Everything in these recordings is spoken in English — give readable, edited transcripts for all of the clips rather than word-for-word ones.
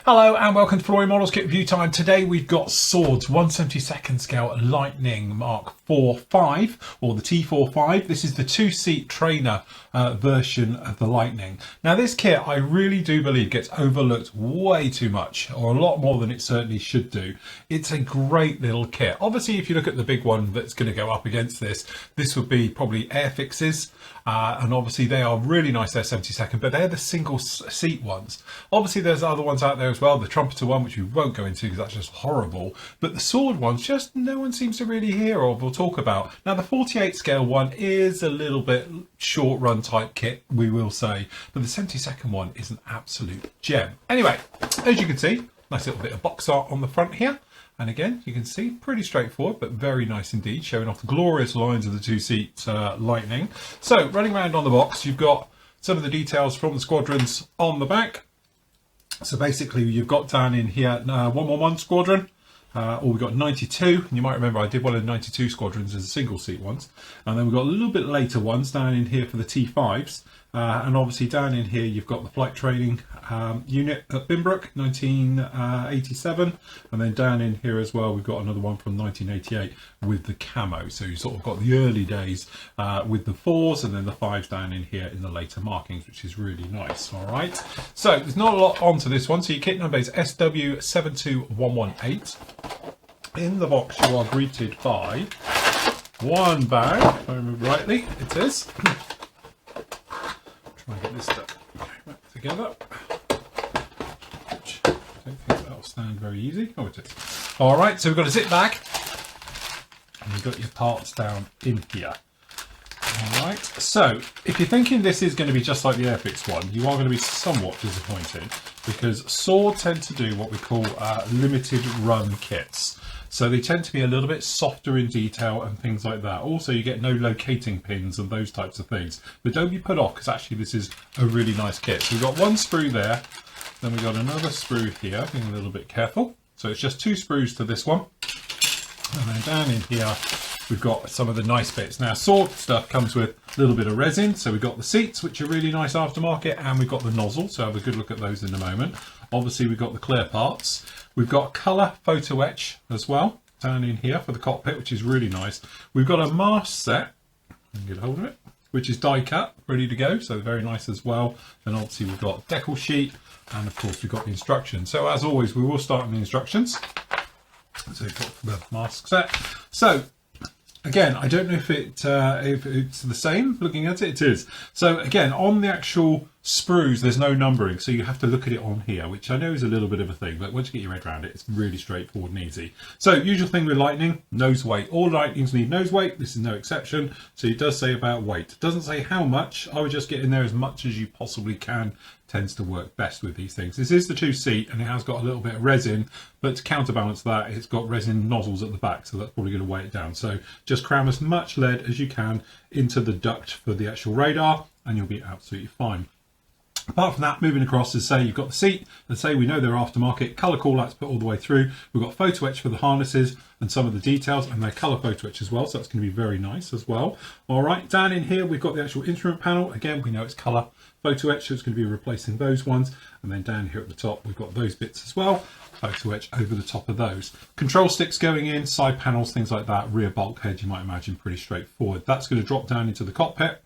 Hello and welcome to Flory Models Kit Review Time. Today we've got swords 1/72 scale Lightning Mark 4.5 or the T.4.5. This is the two-seat trainer version of the Lightning. Now this kit I really do believe gets overlooked way too much, or a lot more than it certainly should do. It's a great little kit. Obviously if you look at the big one that's going to go up against this would be probably Airfix's. And obviously they are really nice, they're 72nd, but they're the single seat ones. Obviously there's other ones out there as well, the trumpeter one, which we won't go into because that's just horrible, but the sword ones just no one seems to really hear of or talk about. Now the 48 scale one is a little bit short run type kit, we will say, but the 72nd one is an absolute gem. Anyway, as you can see, nice little bit of box art on the front here. And again, you can see pretty straightforward, but very nice indeed, showing off the glorious lines of the two-seat Lightning. So running around on the box, you've got some of the details from the squadrons on the back. So basically you've got down in here 111 squadron, or we've got 92, and you might remember I did one of the 92 squadrons as a single seat ones. And then we've got a little bit later ones down in here for the T5s. And obviously down in here you've got the flight training unit at Binbrook, 1987, and then down in here as well we've got another one from 1988 with the camo. So you sort of got the early days with the 4s, and then the 5s down in here in the later markings, which is really nice. All right, so there's not a lot onto this one. So your kit number is SW72118. In the box you are greeted by one bag, if I remember rightly, it is. Try and get this stuff back together. Which I don't think that'll stand very easy. Oh, it is. All right, so we've got a zip bag, and you've got your parts down in here. All right, so if you're thinking this is going to be just like the Airfix one, you are going to be somewhat disappointed, because swords tend to do what we call limited run kits. So they tend to be a little bit softer in detail and things like that. Also, you get no locating pins and those types of things. But don't be put off, because actually this is a really nice kit. So we've got one sprue there, then we've got another sprue here, being a little bit careful. So it's just 2 sprues to this one. And then down in here, we've got some of the nice bits. Now, sword stuff comes with a little bit of resin. So we've got the seats, which are really nice aftermarket, and we've got the nozzle. So have a good look at those in a moment. Obviously, we've got the clear parts. We've got colour photo etch as well down in here for the cockpit, which is really nice. We've got a mask set, get hold of it, which is die cut, ready to go. So very nice as well. And obviously we've got decal sheet, and of course we've got the instructions. So as always, we will start on the instructions. So we've got the mask set. So again, I don't know if it's the same. Looking at it, it is. So again, on the actual sprues, there's no numbering, so you have to look at it on here, which I know is a little bit of a thing, but once you get your head around it, it's really straightforward and easy. So usual thing with Lightning, nose weight. All Lightnings need nose weight. This is no exception. So it does say about weight. It doesn't say how much. I would just get in there as much as you possibly can. Tends to work best with these things. This is the 2-seat, and it has got a little bit of resin, but to counterbalance that, it's got resin nozzles at the back, so that's probably going to weigh it down. So just cram as much lead as you can into the duct for the actual radar, and you'll be absolutely fine. Apart from that, moving across, as say you've got the seat, let's say we know they're aftermarket, colour call-outs put all the way through. We've got photo etch for the harnesses and some of the details, and they're colour photo etch as well, so that's going to be very nice as well. All right, down in here we've got the actual instrument panel. Again, we know it's colour photo etch, so it's going to be replacing those ones. And then down here at the top we've got those bits as well, photo etch over the top of those. Control sticks going in, side panels, things like that, rear bulkhead, you might imagine, pretty straightforward. That's going to drop down into the cockpit.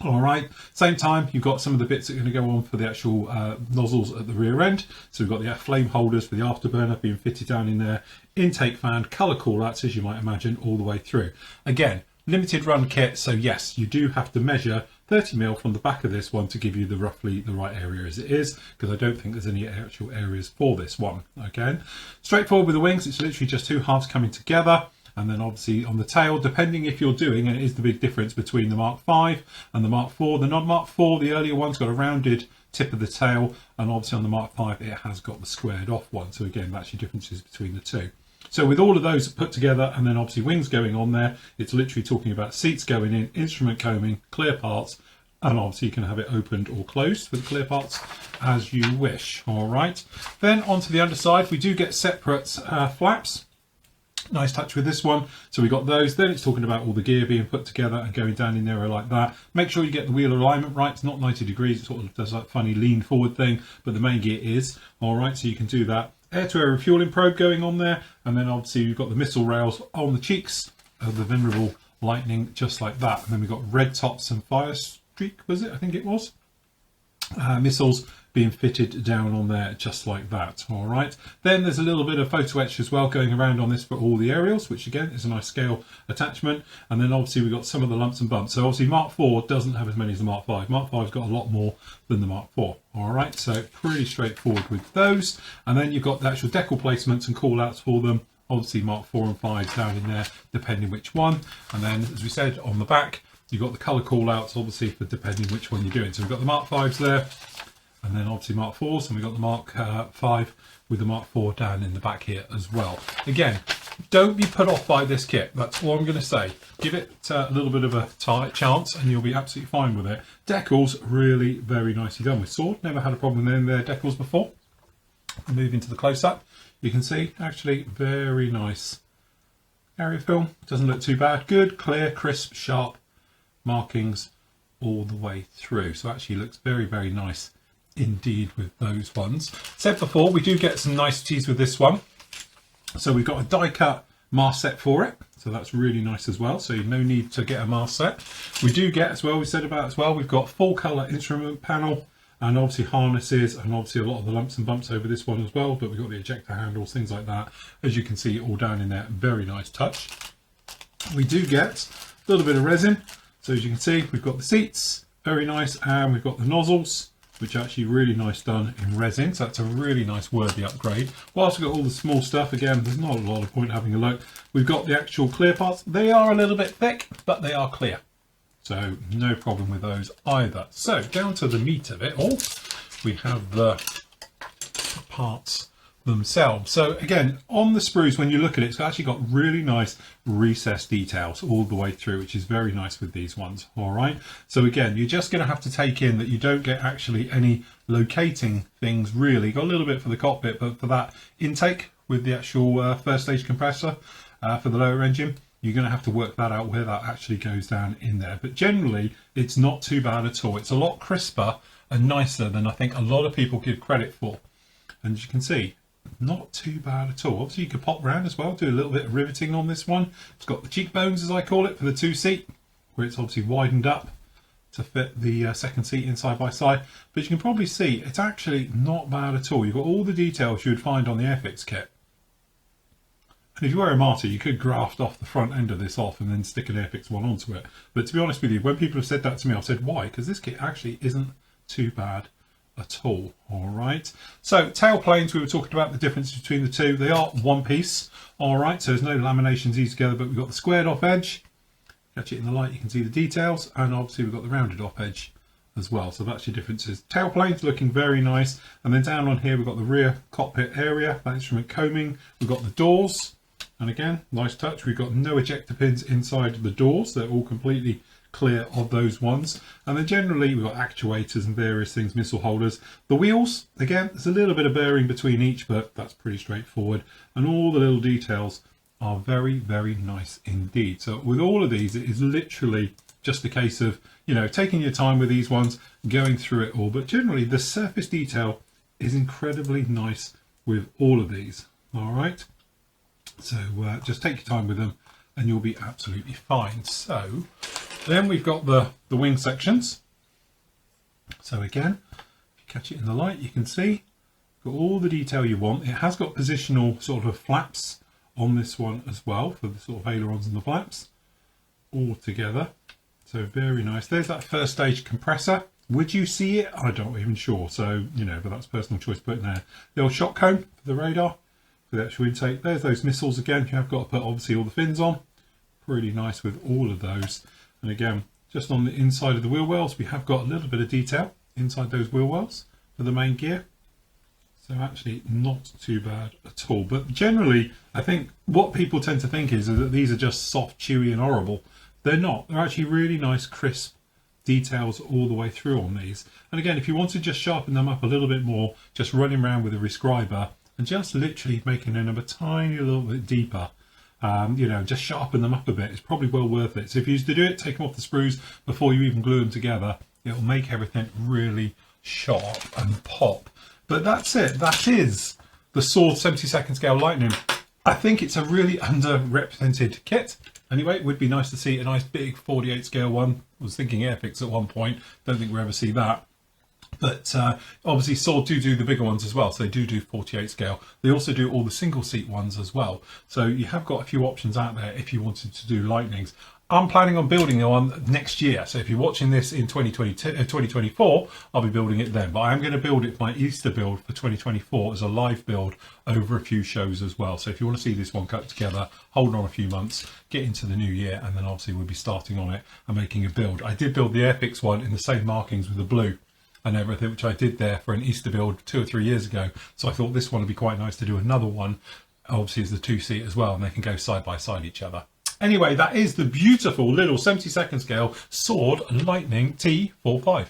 All right, same time you've got some of the bits that are going to go on for the actual nozzles at the rear end. So we've got the flame holders for the afterburner being fitted down in there, intake fan, colour call-outs, as you might imagine, all the way through. Again, limited run kit, so yes, you do have to measure 30mm from the back of this one to give you the roughly the right area as it is, because I don't think there's any actual areas for this one. Again, straightforward with the wings, it's literally just 2 halves coming together. And then obviously on the tail, depending if you're doing, and it is the big difference between the Mark 5 and the Mark 4. The non-Mark 4, the earlier one's got a rounded tip of the tail, and obviously on the Mark 5 it has got the squared off one. So again, that's your differences between the two. So with all of those put together, and then obviously wings going on there, it's literally talking about seats going in, instrument combing, clear parts, and obviously you can have it opened or closed for the clear parts as you wish. All right, then onto the underside, we do get separate flaps. Nice touch with this one. So we got those. Then it's talking about all the gear being put together and going down in there like that. Make sure you get the wheel alignment right. It's not 90 degrees. It sort of does that funny lean forward thing, but the main gear is. All right, so you can do that. Air-to-air refueling probe going on there. And then obviously you've got the missile rails on the cheeks of the venerable Lightning, just like that. And then we've got red tops and fire streak, was it? I think it was. Missiles being fitted down on there just like that. All right, then there's a little bit of photo etch as well going around on this for all the aerials, which again is a nice scale attachment. And then obviously we've got some of the lumps and bumps. So obviously Mark IV doesn't have as many as the Mark V. Mark V's got a lot more than the Mark IV. All right, so pretty straightforward with those. And then you've got the actual decal placements and call outs for them. Obviously Mark IV and 5 down in there depending which one. And then as we said on the back, you've got the colour call outs obviously for depending which one you're doing. So we've got the Mark V's there, and then obviously Mark IVs, and we've got the Mark V with the Mark IV down in the back here as well. Again, don't be put off by this kit. That's all I'm going to say. Give it a little bit of a chance and you'll be absolutely fine with it. Decals, really very nicely done with sword. Never had a problem with their decals before. Move into the close-up. You can see, actually, very nice area film. Doesn't look too bad. Good, clear, crisp, sharp markings all the way through. So actually looks very, very nice indeed with those ones. Said before, we do get some niceties with this one. So we've got a die cut mast set for it. So that's really nice as well. So no need to get a mast set. We do get as well, we said about as well, we've got full color instrument panel and obviously harnesses and obviously a lot of the lumps and bumps over this one as well. But we've got the ejector handles, things like that. As you can see, all down in there, very nice touch. We do get a little bit of resin. So as you can see, we've got the seats, very nice, and we've got the nozzles, which are actually really nice done in resin. So that's a really nice worthy upgrade. Whilst we've got all the small stuff, again, there's not a lot of point having a look. We've got the actual clear parts. They are a little bit thick, but they are clear. So no problem with those either. So down to the meat of it all, we have the parts themselves. So again, on the sprues, when you look at it, it's actually got really nice recessed details all the way through, which is very nice with these ones. All right, so again, you're just going to have to take in that you don't get actually any locating things really. Got a little bit for the cockpit, but for that intake with the actual first stage compressor for the lower engine, you're going to have to work that out where that actually goes down in there. But generally it's not too bad at all. It's a lot crisper and nicer than I think a lot of people give credit for. And as you can see, not too bad at all. Obviously you could pop round as well, do a little bit of riveting on this one. It's got the cheekbones, as I call it, for the 2-seat, where it's obviously widened up to fit the second seat in side by side. But you can probably see it's actually not bad at all. You've got all the details you would find on the Airfix kit. And if you were a martyr, you could graft off the front end of this off and then stick an Airfix one onto it. But to be honest with you, when people have said that to me, I've said, why? Because this kit actually isn't too bad at all. All right, so tail planes, we were talking about the difference between the two. They are one piece. All right, so there's no laminations easy together, but we've got the squared off edge. Catch it in the light, you can see the details, and obviously we've got the rounded off edge as well. So that's your differences. Tail planes looking very nice, and then down on here we've got the rear cockpit area, that instrument coaming. We've got the doors, and again, nice touch. We've got no ejector pins inside the doors. They're all completely clear of those ones. And then generally we've got actuators and various things, missile holders. The wheels, again, there's a little bit of bearing between each, but that's pretty straightforward. And all the little details are very, very nice indeed. So with all of these, it is literally just a case of, you know, taking your time with these ones, going through it all. But generally the surface detail is incredibly nice with all of these. All right, so just take your time with them and you'll be absolutely fine. So then we've got the wing sections. So again, if you catch it in the light, you can see got all the detail you want. It has got positional sort of flaps on this one as well for the sort of ailerons and the flaps all together. So very nice. There's that first stage compressor. Would you see it? I'm not even sure. So, you know, but that's personal choice put in there. The old shock cone for the radar, for the actual intake. There's those missiles again. You have got to put obviously all the fins on. Pretty nice with all of those. And again, just on the inside of the wheel wells, we have got a little bit of detail inside those wheel wells for the main gear. So actually not too bad at all. But generally, I think what people tend to think is that these are just soft, chewy and horrible. They're not. They're actually really nice, crisp details all the way through on these. And again, if you want to just sharpen them up a little bit more, just running around with a rescriber and just literally making them a tiny little bit deeper, you know, just sharpen them up a bit. It's probably well worth it. So if you used to do it, take them off the sprues before you even glue them together. It'll make everything really sharp and pop. But that's it. That is the Sword 72nd scale Lightning. I think it's a really underrepresented kit. Anyway, it would be nice to see a nice big 48 scale one. I was thinking Airfix at one point. Don't think we'll ever see that. But obviously Sword do the bigger ones as well. So they do 48 scale. They also do all the single seat ones as well. So you have got a few options out there if you wanted to do Lightnings. I'm planning on building one next year. So if you're watching this in 2024, I'll be building it then. But I am going to build it, my Easter build for 2024 as a live build over a few shows as well. So if you want to see this one cut together, hold on a few months, get into the new year, and then obviously we'll be starting on it and making a build. I did build the Airfix one in the same markings with the blue and everything, which I did there for an Easter build 2 or 3 years ago. So I thought this one would be quite nice to do another one, obviously as the 2-seat as well, and they can go side by side each other. Anyway, that is the beautiful little 72nd scale Sword Lightning T.4.